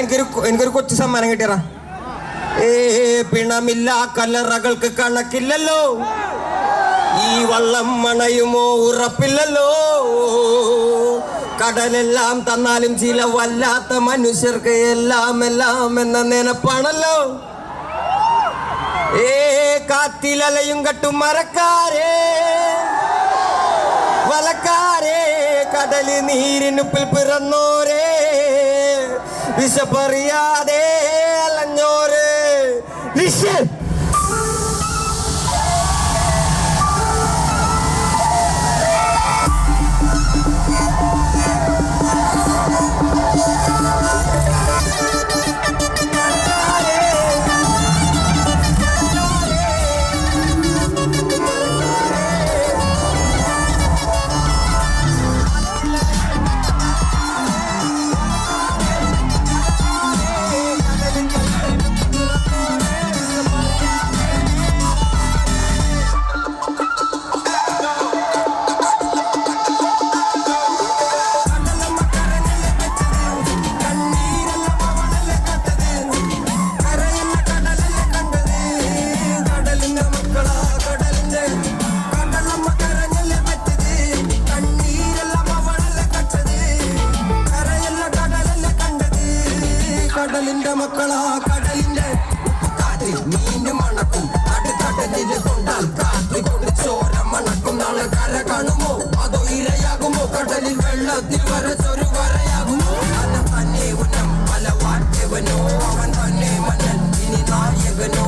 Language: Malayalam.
എനിക്കൊരു കൊച്ചു സമ്മാനം കിട്ടിയറ. പിണമില്ല കല്ലറകൾക്ക് കണക്കില്ലല്ലോ, ഈ വള്ളം മണയുമോ ഉറപ്പില്ലല്ലോ, കടലെല്ലാം തന്നാലും ചില വല്ലാത്ത മനുഷ്യർക്ക് എല്ലാം എല്ലാം എന്ന നിനപ്പാണല്ലോ. കാറ്റിലലയും കട്ടും മരക്കാരേ വലക്കാരേ, കടല് നീരിനുപ്പിൽ പിറന്നോരേ, വിശപ്പറിയാതെ അലഞ്ഞോരേ. കടലിന്റെ മക്കളാ കടലിന്റെ കാറ്റിൽ മീന് മണക്കും, കടലിൽ കൊണ്ടാൽ കാറ്റ് കൊടുച്ചോര മണക്കും. നാളെ കര കാണുമോ അതോ ഇരയാകുമോ, കടലിൽ വെള്ളത്തിൽ വരച്ചൊരു വരയാകുമോ. അന തന്നെ ഉന്നം പല വാറ്റവനോ, അവൻ തന്നെ മന്നൻ ഇനി നായകനോ.